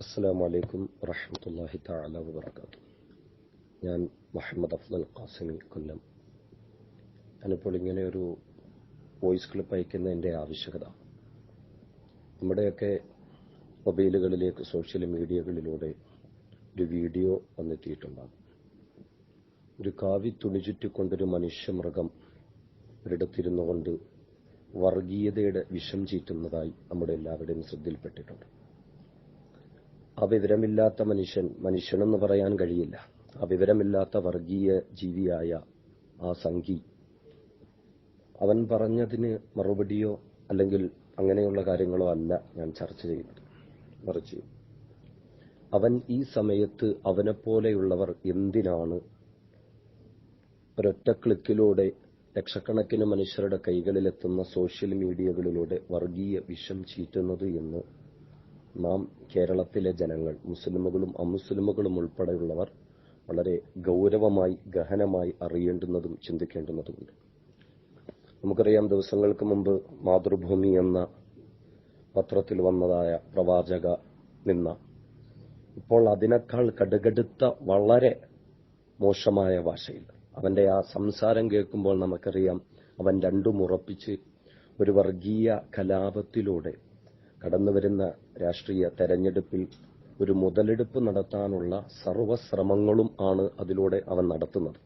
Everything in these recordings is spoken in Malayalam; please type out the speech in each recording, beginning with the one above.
അസ്സലാമു അലൈക്കും വറഹ്മത്തുള്ളാഹി തആല വബറകാതുഹു. ഞാൻ മുഹമ്മദ് അഫ്ളൽ ഖാസിമി, കൊല്ലം. ഞാനിപ്പോൾ ഇങ്ങനെ ഒരു വോയിസ് ക്ലിപ്പ് അയക്കുന്നതിൻ്റെ ആവശ്യകത, നമ്മുടെയൊക്കെ മൊബൈലുകളിലേക്ക് സോഷ്യൽ മീഡിയകളിലൂടെ ഒരു വീഡിയോ വന്നെത്തിയിട്ടുണ്ടാകും. ഒരു കാവി തുണി ചുറ്റിക്കൊണ്ടൊരു മനുഷ്യമൃഗം ഒരിടത്തിരുന്നു കൊണ്ട് വർഗീയതയുടെ വിഷം ചീറ്റുന്നതായി നമ്മുടെ എല്ലാവരുടെയും ശ്രദ്ധയിൽപ്പെട്ടിട്ടുണ്ട്. ആ വിവരമില്ലാത്ത മനുഷ്യനെന്ന് പറയാൻ കഴിയില്ല. ആ വിവരമില്ലാത്ത വർഗീയ ജീവിയായ ആ സംഘി, അവൻ പറഞ്ഞതിന് മറുപടിയോ അല്ലെങ്കിൽ അങ്ങനെയുള്ള കാര്യങ്ങളോ അല്ല ഞാൻ ചർച്ച ചെയ്യുന്നത്. മറിച്ച് അവൻ ഈ സമയത്ത് അവനെപ്പോലെയുള്ളവർ എന്തിനാണ് ഒരൊറ്റ ക്ലിക്കിലൂടെ ലക്ഷക്കണക്കിന് മനുഷ്യരുടെ കൈകളിലെത്തുന്ന സോഷ്യൽ മീഡിയകളിലൂടെ വർഗീയ വിഷം ചീറ്റുന്നത് എന്ന് നാം കേരളത്തിലെ ജനങ്ങൾ, മുസ്ലിമുകളും അമുസ്ലിമുകളും ഉൾപ്പെടെയുള്ളവർ വളരെ ഗൗരവമായി ഗഹനമായി അറിയേണ്ടുന്നതും ചിന്തിക്കേണ്ടുന്നതുമുണ്ട്. നമുക്കറിയാം, ദിവസങ്ങൾക്ക് മുമ്പ് മാതൃഭൂമി എന്ന പത്രത്തിൽ വന്നതായ പ്രവാചക നിന്ന, ഇപ്പോൾ അതിനേക്കാൾ കടുകടുത്ത വളരെ മോശമായ ഭാഷയിൽ അവന്റെ ആ സംസാരം കേൾക്കുമ്പോൾ നമുക്കറിയാം, അവൻ രണ്ടും ഉറപ്പിച്ച് ഒരു വർഗീയ കലാപത്തിലൂടെ കടന്നുവരുന്ന രാഷ്ട്രീയ തെരഞ്ഞെടുപ്പിൽ ഒരു മുതലെടുപ്പ് നടത്താനുള്ള സർവ്വശ്രമങ്ങളും ആണ് അതിലൂടെ അവൻ നടത്തുന്നത്.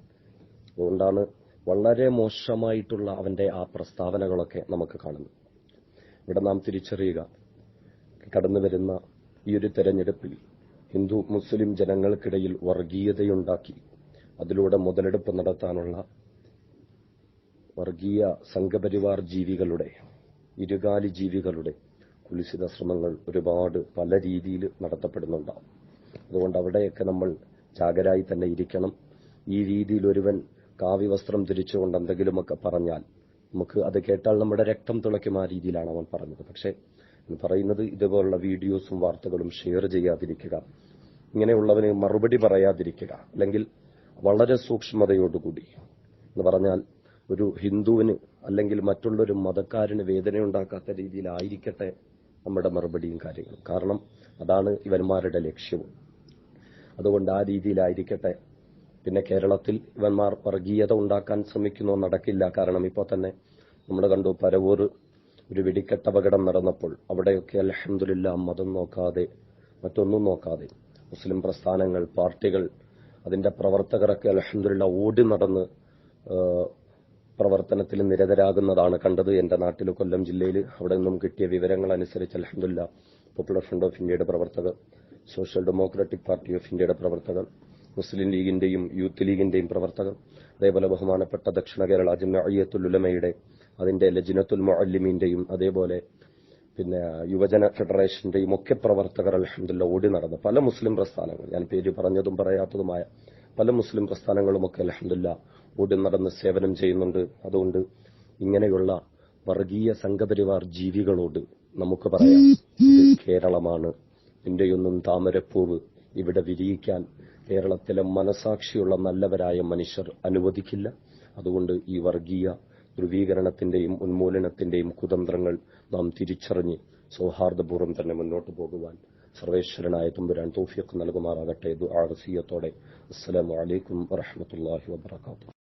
അതുകൊണ്ടാണ് വളരെ മോശമായിട്ടുള്ള അവന്റെ ആ പ്രസ്താവനകളൊക്കെ നമുക്ക് കാണുന്നത്. ഇവിടെ നാം തിരിച്ചറിയുക, കടന്നുവരുന്ന ഈ ഒരു തെരഞ്ഞെടുപ്പിൽ ഹിന്ദു മുസ്ലിം ജനങ്ങൾക്കിടയിൽ വർഗീയതയുണ്ടാക്കി അതിലൂടെ മുതലെടുപ്പ് നടത്താനുള്ള വർഗീയ സംഘപരിവാർ ജീവികളുടെ, ഇരുകാലി ജീവികളുടെ കുൽസിത ശ്രമങ്ങൾ ഒരുപാട് പല രീതിയിൽ നടത്തപ്പെടുന്നുണ്ടാവും. അതുകൊണ്ട് അവിടെയൊക്കെ നമ്മൾ ജാഗരായി തന്നെ ഇരിക്കണം. ഈ രീതിയിൽ ഒരുവൻ കാവി വസ്ത്രം ധരിച്ചുകൊണ്ട് എന്തെങ്കിലുമൊക്കെ പറഞ്ഞാൽ നമുക്ക് അത് കേട്ടാൽ നമ്മുടെ രക്തം തിളയ്ക്കും. ആ രീതിയിലാണ് അവൻ പറഞ്ഞത്. പക്ഷേ പറയുന്നത്, ഇതുപോലുള്ള വീഡിയോസും വാർത്തകളും ഷെയർ ചെയ്യാതിരിക്കുക, ഇങ്ങനെയുള്ളവന് മറുപടി പറയാതിരിക്കുക, അല്ലെങ്കിൽ വളരെ സൂക്ഷ്മതയോടുകൂടി എന്ന് പറഞ്ഞാൽ ഒരു ഹിന്ദുവിന് അല്ലെങ്കിൽ മറ്റുള്ളൊരു മതക്കാരന് വേദനയുണ്ടാക്കാത്ത രീതിയിലായിരിക്കട്ടെ നമ്മുടെ മറുപടിയും കാര്യങ്ങളും. കാരണം അതാണ് ഇവന്മാരുടെ ലക്ഷ്യവും. അതുകൊണ്ട് ആ രീതിയിലായിരിക്കട്ടെ. പിന്നെ കേരളത്തിൽ ഇവന്മാർ വർഗീയത ഉണ്ടാക്കാൻ ശ്രമിക്കുന്നോ നടക്കില്ല. കാരണം ഇപ്പോൾ തന്നെ നമ്മൾ കണ്ടു, പരവൂർ ഒരു വെടിക്കെട്ട് അപകടം നടന്നപ്പോൾ അവിടെയൊക്കെ അൽഹംദുലില്ലാ മതം നോക്കാതെ മറ്റൊന്നും നോക്കാതെ മുസ്ലിം പ്രസ്ഥാനങ്ങൾ, പാർട്ടികൾ, അതിന്റെ പ്രവർത്തകരൊക്കെ അൽഹംദുലില്ലാ ഓടി നടന്ന് പ്രവർത്തനത്തിൽ നിരതരാകുന്നതാണ് കണ്ടത്. എന്റെ നാട്ടിൽ കൊല്ലം ജില്ലയിൽ അവിടെ നിന്നും കിട്ടിയ വിവരങ്ങൾ അനുസരിച്ച് അൽഹംദുലില്ലാ പോപ്പുലർ ഫ്രണ്ട് ഓഫ് ഇന്ത്യയുടെ പ്രവർത്തകർ, സോഷ്യൽ ഡെമോക്രാറ്റിക് പാർട്ടി ഓഫ് ഇന്ത്യയുടെ പ്രവർത്തകർ, മുസ്ലിം ലീഗിന്റെയും യൂത്ത് ലീഗിന്റെയും പ്രവർത്തകർ, അതേപോലെ ബഹുമാനപ്പെട്ട ദക്ഷിണ കേരള ജംഇയ്യത്തുൽ ഉലമയുടെ അതിന്റെ ലജ്നത്തുൽ മുഅല്ലിമീന്റെയും അതേപോലെ പിന്നെ യുവജന ഫെഡറേഷന്റെയും ഒക്കെ പ്രവർത്തകർ അൽഹംദുലില്ലാ ഓടി നടന്നു. പല മുസ്ലിം പ്രസ്ഥാനങ്ങൾ, ഞാൻ പേര് പറഞ്ഞതും പറയാത്തതുമായ പല മുസ്ലിം പ്രസ്ഥാനങ്ങളുമൊക്കെ അൽഹംദുലില്ലാ ഓടി നടന്ന് സേവനം ചെയ്യുന്നുണ്ട്. അതുകൊണ്ട് ഇങ്ങനെയുള്ള വർഗീയ സംഘപരിവാർ ജീവികളോട് നമുക്ക് പറയാം, ഇത് കേരളമാണ്, ഇന്ത്യയൊന്നും താമരപ്പൂവ് ഇവിടെ വിരിയിക്കാൻ കേരളത്തിലെ മനസാക്ഷിയുള്ള നല്ലവരായ മനുഷ്യർ അനുവദിക്കില്ല. അതുകൊണ്ട് ഈ വർഗീയ ധ്രുവീകരണത്തിന്റെയും ഉന്മൂലനത്തിന്റെയും കുതന്ത്രങ്ങൾ നാം തിരിച്ചറിഞ്ഞ് സൗഹാർദ്ദപൂർവ്വം തന്നെ മുന്നോട്ട് പോകുവാൻ സർവേശ്വരനായ തമ്പുരാൻ തൗഫീഖ് നൽകുമാറാകട്ടെ. ദുആ വസിയത്തോടെ അസ്സലാമു അലൈക്കും വറഹ്മത്തുള്ളാഹി വബറകാതുഹു.